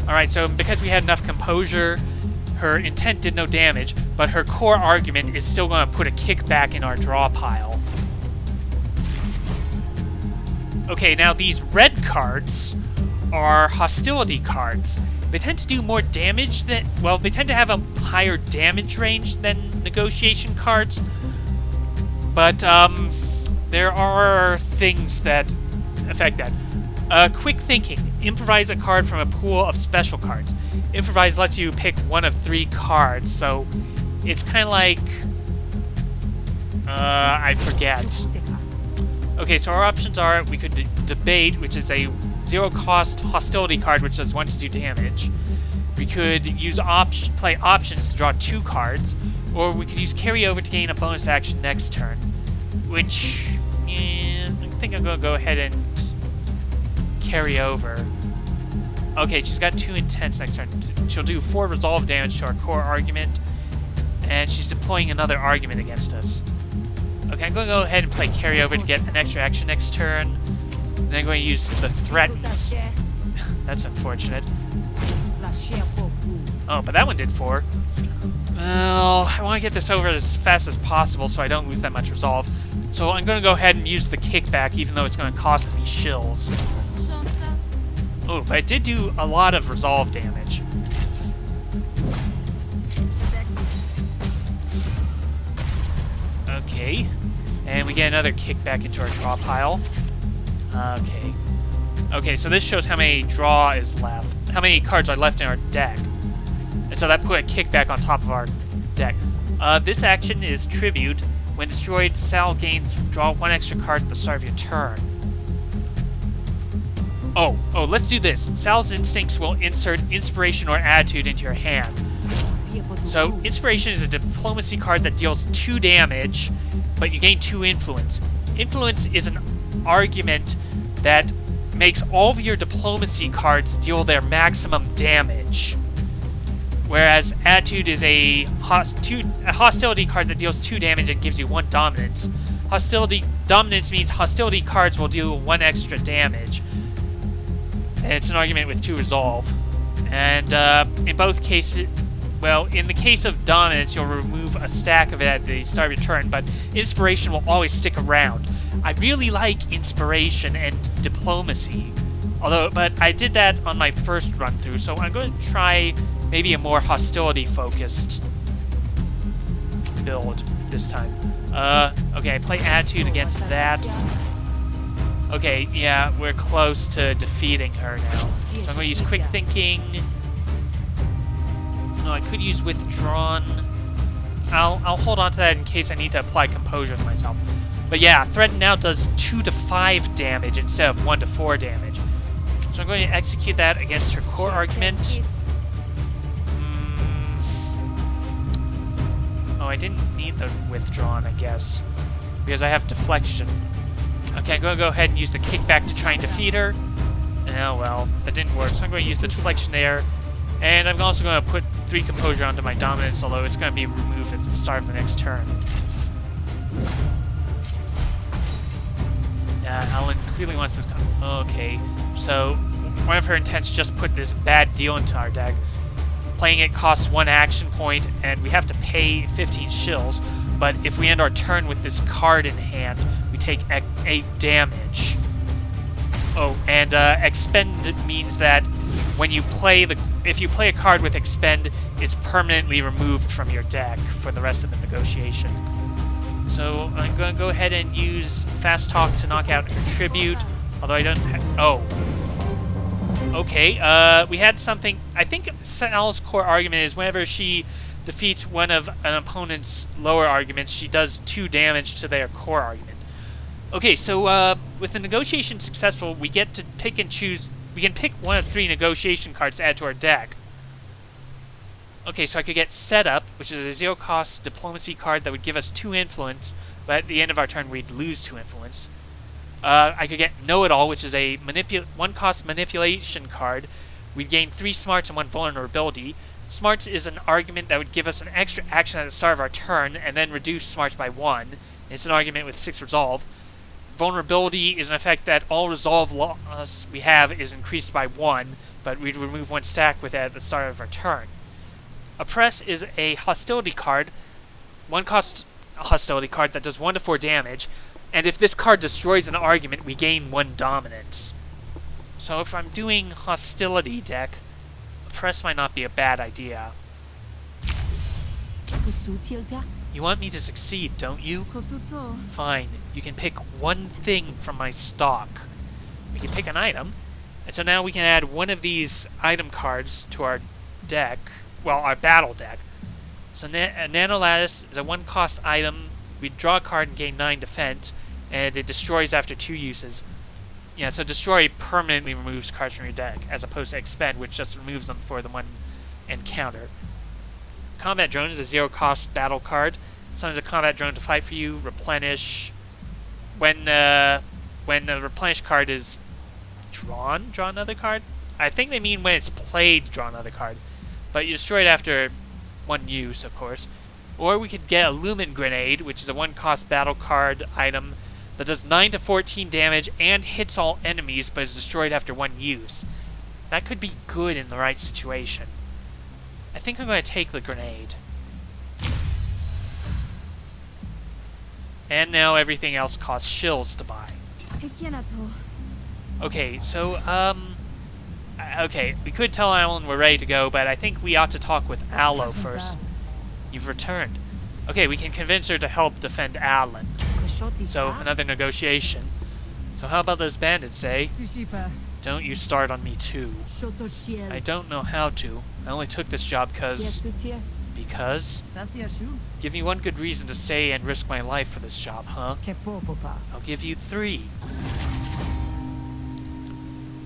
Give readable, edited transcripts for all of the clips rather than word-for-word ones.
Alright, so because we had enough composure, her intent did no damage, but her core argument is still going to put a kickback in our draw pile. Okay, now these red cards are hostility cards. They tend to do more damage than... Well, they tend to have a higher damage range than negotiation cards. But, there are things that affect that. Quick thinking. Improvise a card from a pool of special cards. Improvise lets you pick one of 3 cards, so it's kind of like... I forget. Okay, so our options are, we could debate, which is a 0-cost hostility card, which does 1 to 2 damage. We could use play options to draw 2 cards, or we could use carryover to gain a bonus action next turn, which I think I'm going to go ahead and carry over. Okay, she's got 2 intents next turn. She'll do 4 resolve damage to our core argument, and she's deploying another argument against us. Okay, I'm going to go ahead and play carryover to get an extra action next turn. And then I'm going to use the threatens. That's unfortunate. Oh, but that one did 4. Well, I want to get this over as fast as possible so I don't lose that much resolve. So I'm going to go ahead and use the kickback, even though it's going to cost me shills. Oh, but it did do a lot of resolve damage. Okay. And we get another kickback into our draw pile. Okay. Okay, so this shows how many draw is left. How many cards are left in our deck. And so that put a kickback on top of our deck. This action is Tribute. When destroyed, Sal gains draw 1 extra card at the start of your turn. Oh, let's do this. Sal's instincts will insert Inspiration or Attitude into your hand. So, Inspiration is a diplomacy card that deals 2 damage, but you gain 2 influence. Influence is an argument that makes all of your diplomacy cards deal their maximum damage. Whereas Attitude is a hostility card that deals 2 damage and gives you 1 dominance. Dominance means hostility cards will deal 1 extra damage. And it's an argument with 2 resolve. And in both cases... Well, in the case of Dominance, you'll remove a stack of it at the start of your turn, but Inspiration will always stick around. I really like Inspiration and Diplomacy, but I did that on my first run-through, so I'm going to try maybe a more hostility-focused build this time. Okay, I play Attitude against that. Okay, yeah, we're close to defeating her now. So I'm going to use Quick Thinking... No, I could use Withdrawn. I'll hold on to that in case I need to apply Composure to myself. But yeah, Threaten now does 2 to 5 damage instead of 1 to 4 damage. So I'm going to execute that against her core argument. Oh, I didn't need the Withdrawn, I guess. Because I have Deflection. Okay, I'm going to go ahead and use the Kickback to try and defeat her. Oh well, that didn't work. So I'm going to use the Deflection there. And I'm also going to put 3 Composure onto my Dominance, although it's going to be removed at the start of the next turn. Yeah, Allyn clearly wants this... Okay, so one of her intents just put this bad deal into our deck. Playing it costs 1 action point, and we have to pay 15 shills. But if we end our turn with this card in hand, we take 8 damage. Oh, and Expend means that when you play if you play a card with Expend, it's permanently removed from your deck for the rest of the negotiation. So I'm going to go ahead and use Fast Talk to knock out her Tribute, although I don't oh. Okay, we had something... I think Sal's core argument is whenever she defeats one of an opponent's lower arguments, she does 2 damage to their core argument. Okay, so with the negotiation successful, we get to pick and choose... We can pick 1 of 3 negotiation cards to add to our deck. Okay, so I could get Setup, which is a 0-cost diplomacy card that would give us 2 influence, but at the end of our turn we'd lose 2 influence. I could get Know-It-All, which is a 1-cost manipulation card. We'd gain 3 smarts and 1 vulnerability. Smarts is an argument that would give us an extra action at the start of our turn, and then reduce smarts by 1. It's an argument with 6 resolve. Vulnerability is an effect that all resolve loss we have is increased by 1, but but we'd remove 1 stack with it at the start of our turn. Oppress is a hostility card, 1 cost hostility card that does 1 to 4 damage, and if this card destroys an argument, we gain 1 dominance. So if I'm doing hostility deck, Oppress might not be a bad idea. You want me to succeed, don't you? Fine. You can pick 1 thing from my stock. We can pick an item, and so now we can add 1 of these item cards to our deck, well, our battle deck. So Nanolattice is a 1 cost item. We draw a card and gain 9 defense, and it destroys after 2 uses. Yeah, so Destroy permanently removes cards from your deck, as opposed to Expend, which just removes them for the 1 encounter. Combat Drone is a 0 cost battle card. Summons a combat drone to fight for you. Replenish. When the replenish card is draw another card? I think they mean when it's played, draw another card. But you destroy it after 1 use, of course. Or we could get a Lumen Grenade, which is a 1 cost battle card item that does 9 to 14 damage and hits all enemies, but is destroyed after 1 use. That could be good in the right situation. I think I'm going to take the grenade. And now everything else costs shills to buy. Okay, so, okay, we could tell Allyn we're ready to go, but I think we ought to talk with Allo first. You've returned. Okay, we can convince her to help defend Allyn. So, another negotiation. So how about those bandits, eh? Don't you start on me too. I don't know how to. I only took this job because... Give me 1 good reason to stay and risk my life for this job, huh? I'll give you 3.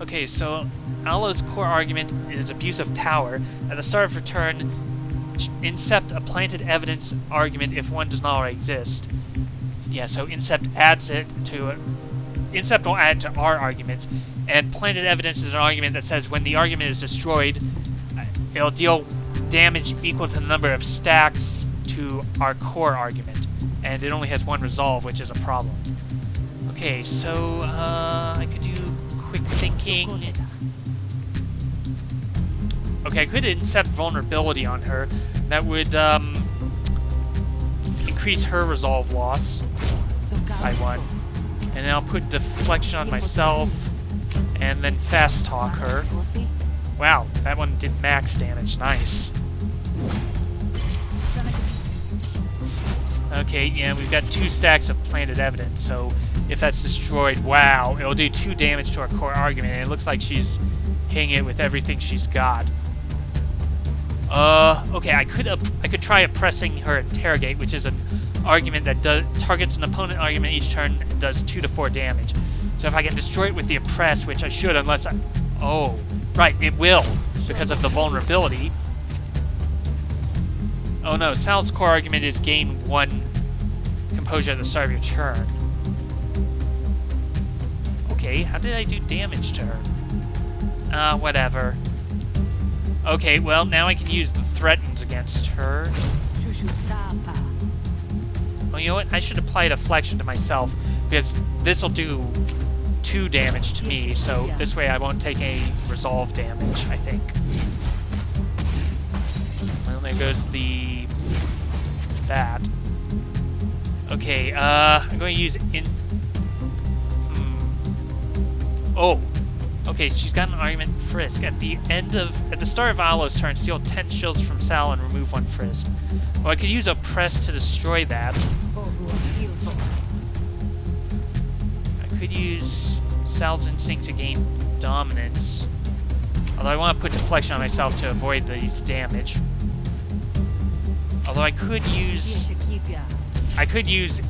Okay, so Allo's core argument is abuse of power. At the start of her turn, incept a planted evidence argument if 1 does not already exist. Yeah, so incept adds it to... Incept will add to our arguments, and planted evidence is an argument that says when the argument is destroyed, it'll deal damage equal to the number of stacks to our core argument, and it only has 1 resolve, which is a problem. Okay, so I could do quick thinking. Okay, I could incept vulnerability on her. That would increase her resolve loss by 1. And then I'll put deflection on myself, and then fast talk her. Wow, that one did max damage. Nice. Okay, yeah, we've got 2 stacks of planted evidence, so if that's destroyed, wow, it'll do 2 damage to our core argument, and it looks like she's hitting it with everything she's got. Okay, I could try oppressing her interrogate, which is an argument that targets an opponent argument each turn and does 2 to 4 damage. So if I can destroy it with the oppress, which I should unless I... Oh, right, it will, because of the vulnerability. Oh no, Sal's core argument is gain 1 composure at the start of your turn. Okay, how did I do damage to her? Whatever. Okay, well, now I can use the threatens against her. Oh, you know what? I should apply deflection to myself, because this will do 2 damage to me, so this way I won't take any resolve damage, I think. Well, there goes that. Okay, I'm going to use Oh! Okay, she's got an argument frisk. At the start of Allo's turn, steal 10 shields from Sal and remove 1 frisk. Well, I could use oppress to destroy that. I could use Sal's instinct to gain dominance. Although I want to put deflection on myself to avoid these damage. Although I could use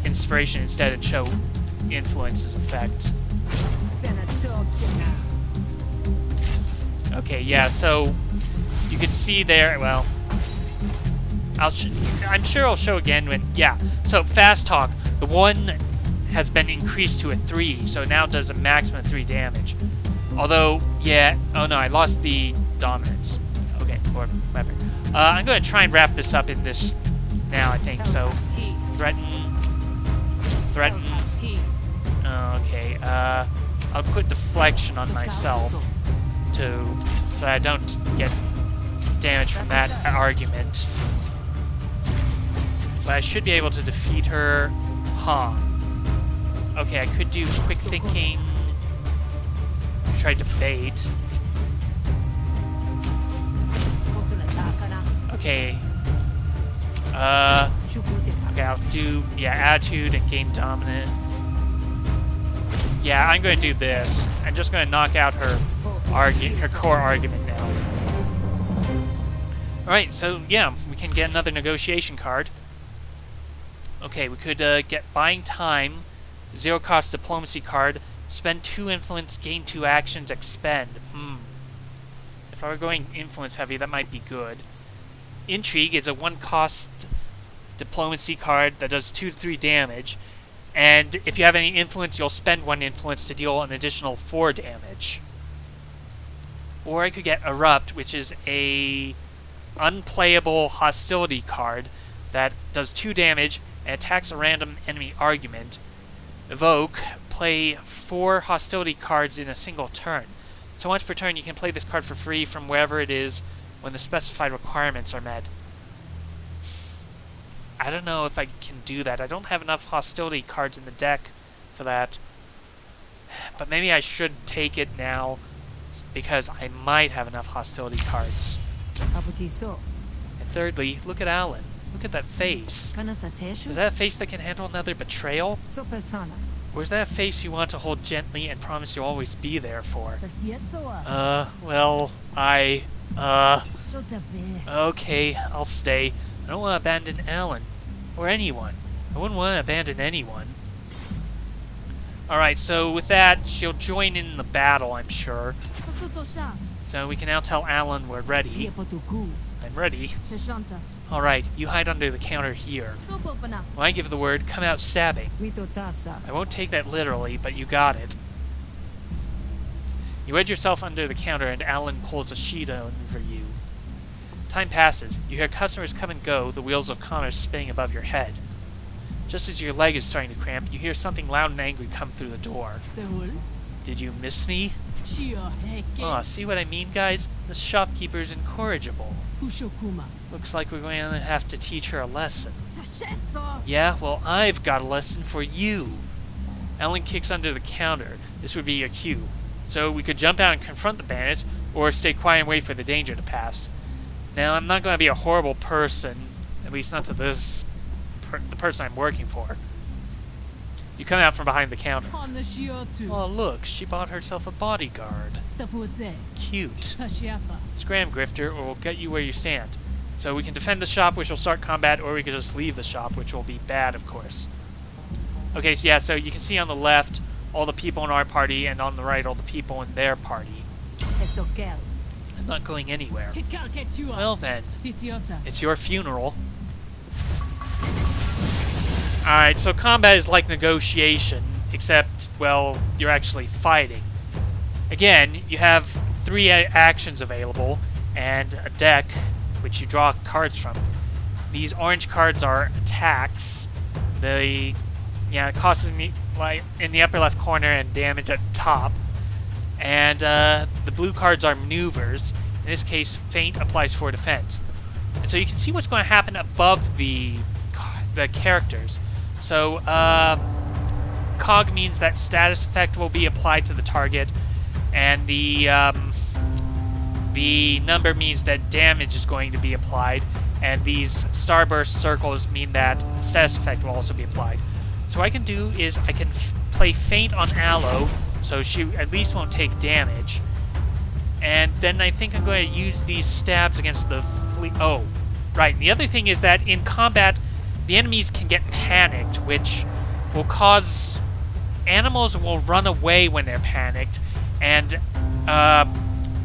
inspiration instead and show influence's effect. Okay, yeah, so you can see there, well, I'm sure I'll show again when, yeah. So fast talk, the 1 has been increased to a 3, so it now does a maximum of 3 damage. Although, yeah, oh no, I lost the dominance. Okay, or whatever. I'm going to try and wrap this up in this now, I think. So, threaten. Okay, I'll put deflection on myself so I don't get damage from that argument. But I should be able to defeat her. Huh. Okay, I could do quick thinking. Try to bait. Okay. Okay, I'll do, yeah, attitude and gain dominant. Yeah, I'm going to do this. I'm just going to knock out her core argument now. Alright, so yeah, we can get another negotiation card. Okay, we could get buying time, zero cost diplomacy card, spend 2 influence, gain 2 actions, expend. If I were going influence heavy, that might be good. Intrigue is a 1 cost diplomacy card that does 2 to 3 damage. And if you have any influence, you'll spend 1 influence to deal an additional 4 damage. Or I could get Erupt, which is a unplayable hostility card that does 2 damage and attacks a random enemy argument. Evoke, play 4 hostility cards in a single turn. So once per turn, you can play this card for free from wherever it is when the specified requirements are met. I don't know if I can do that. I don't have enough hostility cards in the deck for that. But maybe I should take it now, because I might have enough hostility cards. And thirdly, look at Allyn. Look at that face. Is that a face that can handle another betrayal? Or is that a face you want to hold gently and promise you'll always be there for? Well, okay, I'll stay. I don't want to abandon Allyn. Or anyone. I wouldn't want to abandon anyone. Alright, so with that, she'll join in the battle, I'm sure. So we can now tell Allyn we're ready. I'm ready. Alright, you hide under the counter here. When I give the word, come out stabbing. I won't take that literally, but you got it. You wedge yourself under the counter and Allyn pulls a sheet over you. Time passes. You hear customers come and go, the wheels of commerce spinning above your head. Just as your leg is starting to cramp, you hear something loud and angry come through the door. Did you miss me? Oh, see what I mean, guys? The shopkeeper's incorrigible. Looks like we're going to have to teach her a lesson. Yeah, well, I've got a lesson for you. Allyn kicks under the counter. This would be your cue. So we could jump out and confront the bandits, or stay quiet and wait for the danger to pass. Now, I'm not going to be a horrible person, at least not to the person I'm working for. You come out from behind the counter. Oh, look, she bought herself a bodyguard. Cute. Scram, Grifter, or we'll get you where you stand. So we can defend the shop, which will start combat, or we can just leave the shop, which will be bad, of course. Okay, so yeah, so you can see on the left all the people in our party, and on the right all the people in their party. I'm not going anywhere. Well then, it's your funeral. Alright, so combat is like negotiation, except, well, you're actually fighting. Again, you have 3 actions available, and a deck, which you draw cards from. These orange cards are attacks. It costs me, like, in the upper left corner and damage at the top. And the blue cards are maneuvers. In this case, feint applies for defense. And so you can see what's going to happen above the characters. So, cog means that status effect will be applied to the target, and the number means that damage is going to be applied, and these starburst circles mean that status effect will also be applied. So what I can do is I can play feint on Aloe, so she at least won't take damage. And then I think I'm going to use these stabs against the fleet. Oh, right. And the other thing is that in combat, the enemies can get panicked, which will cause... Animals will run away when they're panicked, and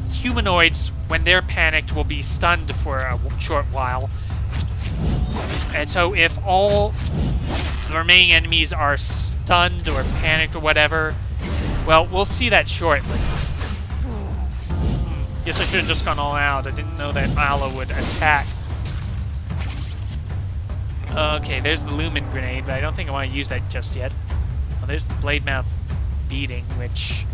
humanoids, when they're panicked, will be stunned for a short while. And so if all the remaining enemies are stunned or panicked or whatever, well, we'll see that shortly. Guess I should have just gone all out. I didn't know that Aloe would attack. Okay, there's the Lumen Grenade, but I don't think I want to use that just yet. Well, there's the Blade Mouth Beating, which